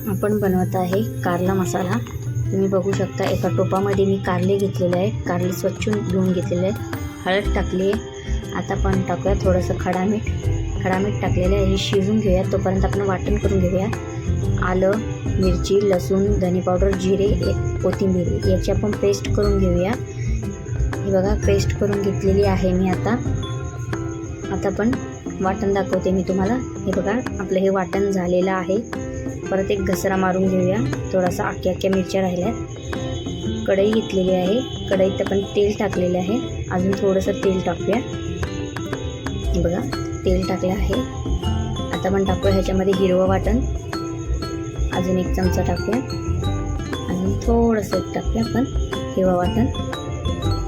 आपण बनवत आहे कारला मसाला। तुम्ही बघू शकता एका टोपामध्ये मी कारले घेतलेले आहे। कारले स्वच्छ धुवून घेतलेले आहे। हळद टाकली आहे। आता आपण टाकूया थोडंसं खडा मीठ टाकलेलं आहे। हे शिजून घेऊया, तोपर्यंत आपण वाटण करून घेऊया। आलं, मिरची, लसूण, धने पावडर, जिरे, कोथिंबीर याची आपण पेस्ट करून घेऊया। हे बघा पेस्ट करून घेतलेली आहे मी। आता आपण वाटण दाखवते मी तुम्हाला। हे बघा आपलं हे वाटण झालेलं आहे। परत एक घसरा मारून घेऊया। थोडासा अख्ख्या मिरच्या राहिल्यात। कढई घेतलेली आहे। कढईत आपण तेल टाकलेले आहे। अजून थोडंसं तेल टाकूया। हे बघा तेल टाकलं आहे। आता आपण टाकूया ह्याच्यामध्ये हिरवं वाटण। अजून एक चमचा टाकूया। अजून थोडंसं एक टाकूया आपण हिरवं वाटण।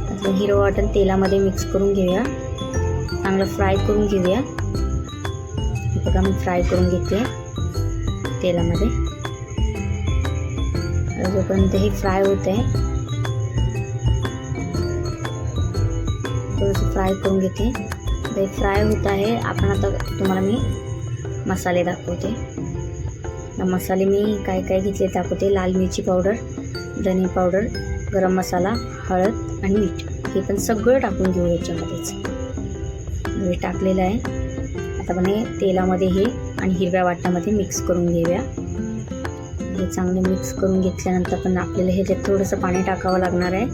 अजून हिरवं वाटण तेलामध्ये मिक्स करून घेऊया। चांगलं फ्राय करून घेऊया। हे बघा मी फ्राय करून घेते तेलामध्ये। जोपर्यंत हे फ्राय होत आहे थोडंसं फ्राय करून घेते। ते फ्राय होत आहे। आपण आता तुम्हाला मी मसाले दाखवते। मसाले मी काय घेतले दाखवते। लाल मिरची पावडर, धने पावडर, गरम मसाला, हळद आणि मीठ हे पण सगळं टाकून घेऊ याच्यामध्येच। हे टाकलेलं आहे। आता आपण हे तेलामध्ये हे आणि हिरव्या वाटणामध्ये मिक्स करून घेऊया। हे चांगलं मिक्स करून घेतल्यानंतर पण आपल्याला ह्याच्यात थोडंसं पाणी टाकावं लागणार आहे।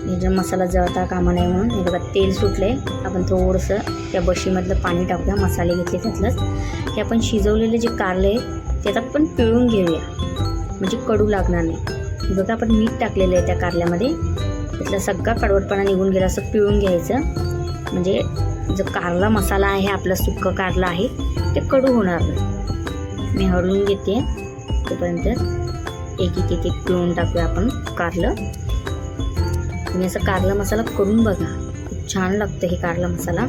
हे जर मसाला जळता कामा नये म्हणून। हे बघा तेल सुटले। आपण थोडंसं त्या बशीमधलं पाणी टाकूया। मसाले घेतले त्यातलंच। हे आपण शिजवलेले जे कारले आहे त्यात आपण पिळून घेऊया, म्हणजे कडू लागणार नाही। बघा आपण मीठ टाकलेलं आहे त्या कारल्यामध्ये। त्यातला सगळा कडवटपणा निघून गेला असं पिळून घ्यायचं, म्हणजे जो कारला मसाला आहे आपला सुक्का कारला आहे ते कडू होणार नाही। मी हळून घेते तोपर्यंत एक पिळून टाकूया आपण कारलं। तुम्ही असं कारला मसाला करून बघा, खूप छान लागतं हे कारला मसाला।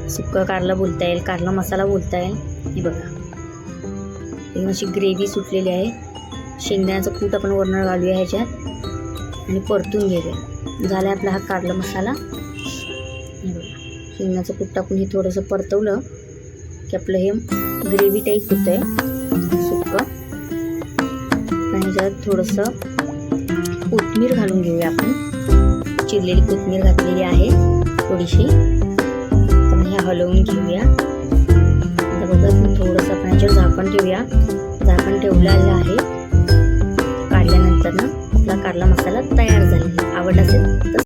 सुक्का कारला बोलता येईल, कारला मसाला बोलता येईल। हे बघा ही अशी ग्रेव्ही सुटलेली आहे। शेंगदाण्याचं कूट आपण वरनं घालूया ह्याच्यात आणि परतून घेऊया। झाला आपला हा कारला मसाला। हे बघा शेंगदाण्याचं कूट टाकून हे थोडंसं परतवलं की आपलं हे ग्रेव्ही टाईप होतं आहे सुक्का। आणि ह्याच्यात थोडंसं कोथिंबीर घालून घेऊया आपण। चिरलेली कोथिंबीर घातलेली आहे थोडीशी। तर हे हलवून घेऊया। आता बघा थोडंसं आपण ह्याच्यावर झाकण ठेवूया। झाकण ठेवलेलं आहे। काढल्यानंतर ना आपला कारला मसाला तयार झाला। आवडला असेल तर